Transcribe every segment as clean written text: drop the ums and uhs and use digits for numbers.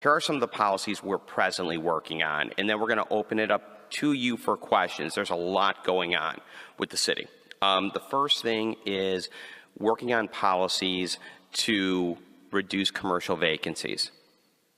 Here are some of the policies we're presently working on, and then we're going to open it up to you for questions. There's a lot going on with the city. The first thing is working on policies to reduce commercial vacancies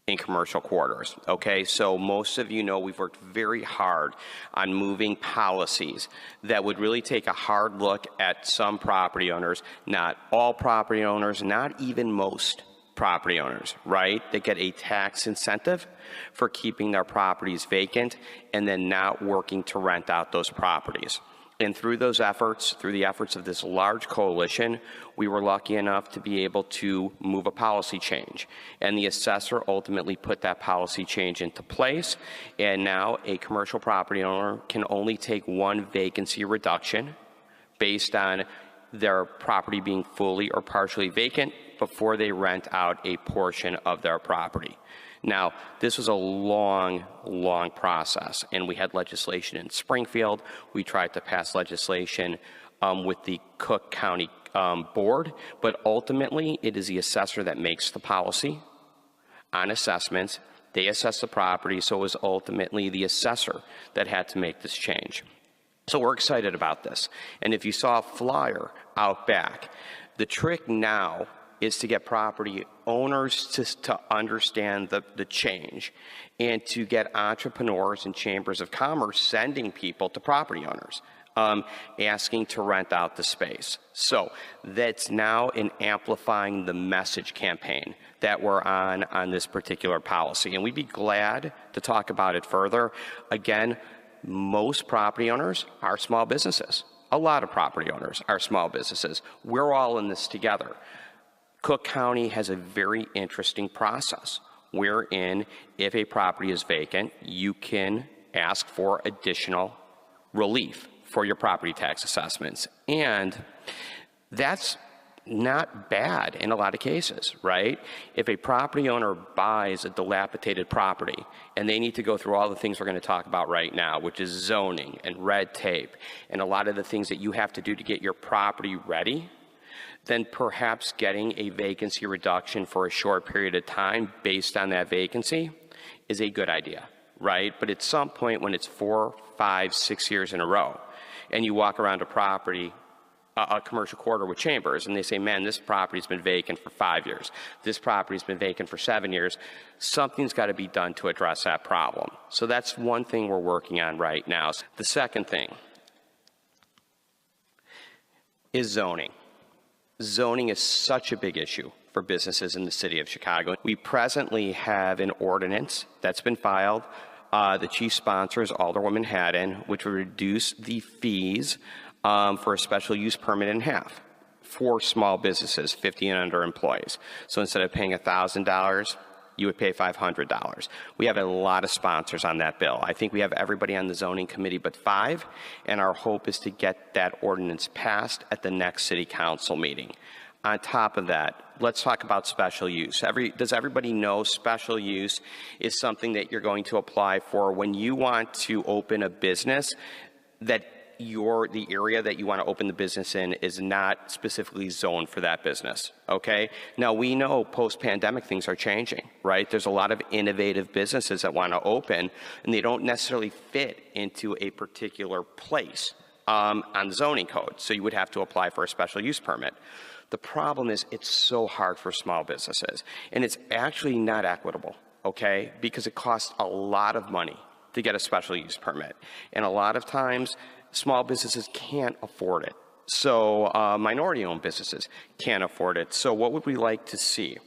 in commercial quarters. Okay, so most of you know we've worked very hard on moving policies that would really take a hard look at some property owners, not all property owners, not even most property owners, right? They get a tax incentive for keeping their properties vacant and then not working to rent out those properties. And through those efforts, through the efforts of this large coalition, we were lucky enough to be able to move a policy change. And the assessor ultimately put that policy change into place. And now a commercial property owner can only take one vacancy reduction based on their property being fully or partially vacant before they rent out a portion of their property. Now, this was a long process, and we had legislation in Springfield. We tried to pass legislation with the Cook County Board, but ultimately it is the assessor that makes the policy on assessments. They assess the property, so it was ultimately the assessor that had to make this change. So we're excited about this. And if you saw a flyer out back, the trick now is to get property owners to understand the change and to get entrepreneurs and chambers of commerce sending people to property owners asking to rent out the space. So that's now in amplifying the message campaign that we're on this particular policy. And we'd be glad to talk about it further. Again, most property owners are small businesses. A lot of property owners are small businesses. We're all in this together. Cook County has a very interesting process wherein if a property is vacant, you can ask for additional relief for your property tax assessments. And that's not bad in a lot of cases, right? If a property owner buys a dilapidated property and they need to go through all the things we're going to talk about right now, which is zoning and red tape and a lot of the things that you have to do to get your property ready, then perhaps getting a vacancy reduction for a short period of time based on that vacancy is a good idea, right? But at some point when it's 4, 5, 6 years in a row, and you walk around a property, a commercial quarter with chambers, and they say, man, this property's been vacant for 5 years. This property's been vacant for 7 years. Something's got to be done to address that problem. So that's one thing we're working on right now. The second thing is zoning. Zoning is such a big issue for businesses in the city of Chicago. We presently have an ordinance that's been filed. The chief sponsor is Alderwoman Haddon, which would reduce the fees for a special use permit in half for small businesses, 50 and under employees. So instead of paying $1,000, you would pay $500. We have a lot of sponsors on that bill. I think we have everybody on the zoning committee but 5, and our hope is to get that ordinance passed at the next city council meeting. On top of that, let's talk about special use. Does everybody know special use is something that you're going to apply for when you want to open a business that the area that you want to open the business in is not specifically zoned for that business, okay? Now, we know post-pandemic things are changing, right? There's a lot of innovative businesses that want to open, and they don't necessarily fit into a particular place on the zoning code, so you would have to apply for a special use permit. The problem is it's so hard for small businesses, and it's actually not equitable, okay? Because it costs a lot of money to get a special use permit, and a lot of times small businesses can't afford it. So minority-owned businesses can't afford it. So what would we like to see?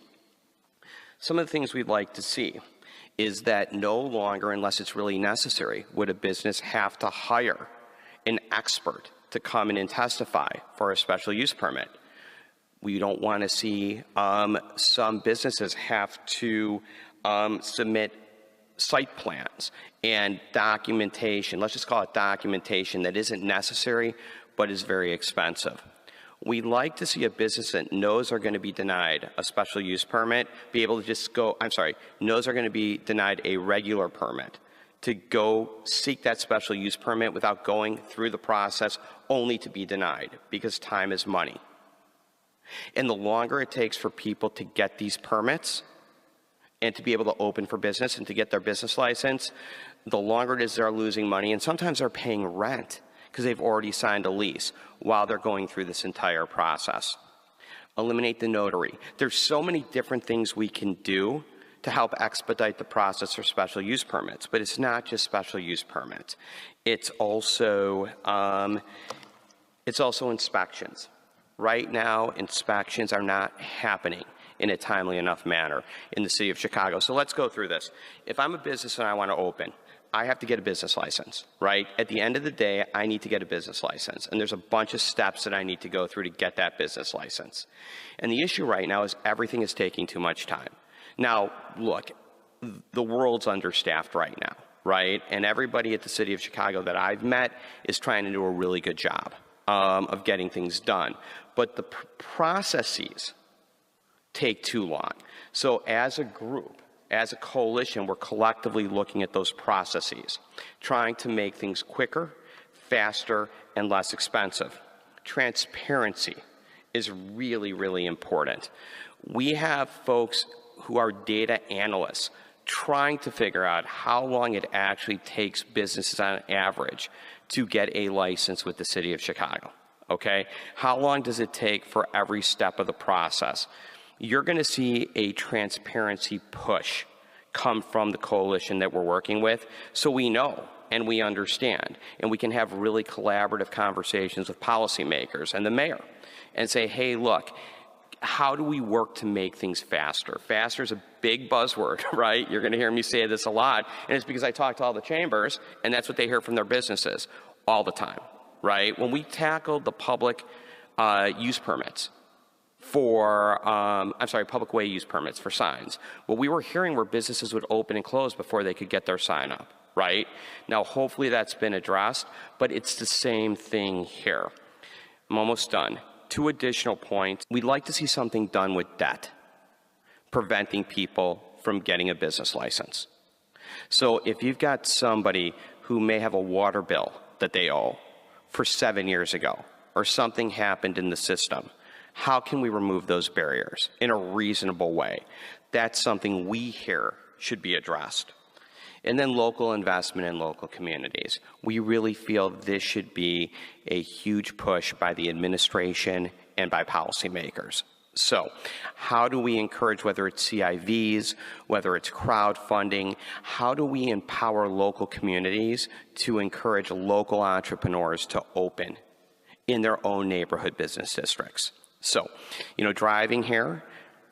Some of the things we'd like to see is that no longer, unless it's really necessary, would a business have to hire an expert to come in and testify for a special use permit. We don't want to see some businesses have to submit site plans and documentation, let's just call it documentation, that isn't necessary but is very expensive. We'd like to see a business that knows they're going to be denied a special use permit be able to just go, knows they're going to be denied a regular permit, to go seek that special use permit without going through the process only to be denied, because time is money. And the longer it takes for people to get these permits, and to be able to open for business and to get their business license, the longer it is they're losing money, and sometimes they're paying rent because they've already signed a lease while they're going through this entire process. Eliminate the notary. There's so many different things we can do to help expedite the process for special use permits, but it's not just special use permits. It's also inspections. Right now, inspections are not happening in a timely enough manner in the city of Chicago. So let's go through this. If I'm a business and I want to open, I have to get a business license, right? At the end of the day, I need to get a business license. And there's a bunch of steps that I need to go through to get that business license. And the issue right now is everything is taking too much time. Now, look, the world's understaffed right now, right? And everybody at the city of Chicago that I've met is trying to do a really good job of getting things done. But the processes take too long. So as a group, as a coalition, we're collectively looking at those processes, trying to make things quicker, faster, and less expensive. Transparency is really, really important. We have folks who are data analysts trying to figure out how long it actually takes businesses on average to get a license with the city of Chicago, okay? How long does it take for every step of the process? You're going to see a transparency push come from the coalition that we're working with, so we know and we understand, and we can have really collaborative conversations with policymakers and the mayor and say, hey, look, how do we work to make things faster? Faster is a big buzzword, right? You're going to hear me say this a lot, and it's because I talk to all the chambers, and that's what they hear from their businesses all the time, right? When we tackled the public use permits, public way use permits for signs. Well, we were hearing where businesses would open and close before they could get their sign up, right? Now, hopefully that's been addressed, but it's the same thing here. I'm almost done. 2 additional points. We'd like to see something done with debt, preventing people from getting a business license. So if you've got somebody who may have a water bill that they owe for 7 years ago, or something happened in the system, how can we remove those barriers in a reasonable way? That's something we hear should be addressed. And then local investment in local communities. We really feel this should be a huge push by the administration and by policymakers. So how do we encourage, whether it's CIVs, whether it's crowdfunding, how do we empower local communities to encourage local entrepreneurs to open in their own neighborhood business districts? So, driving here,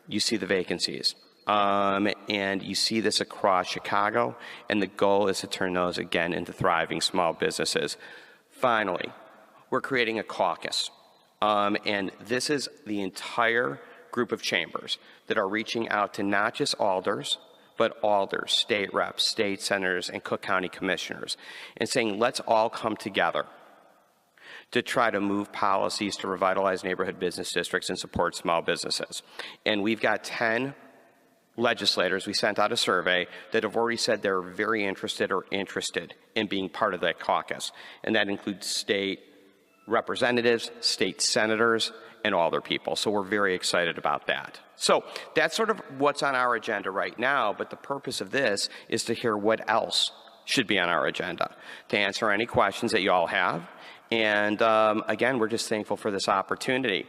you see the vacancies. And you see this across Chicago, and the goal is to turn those again into thriving small businesses. Finally, we're creating a caucus. And this is the entire group of chambers that are reaching out to not just alders, but alders, state reps, state senators, and Cook County commissioners, and saying, let's all come together to try to move policies to revitalize neighborhood business districts and support small businesses. And we've got 10 legislators, we sent out a survey, that have already said they're very interested in being part of that caucus. And that includes state representatives, state senators, and all their people. So we're very excited about that. So that's sort of what's on our agenda right now, but the purpose of this is to hear what else should be on our agenda, to answer any questions that you all have. And again, we're just thankful for this opportunity.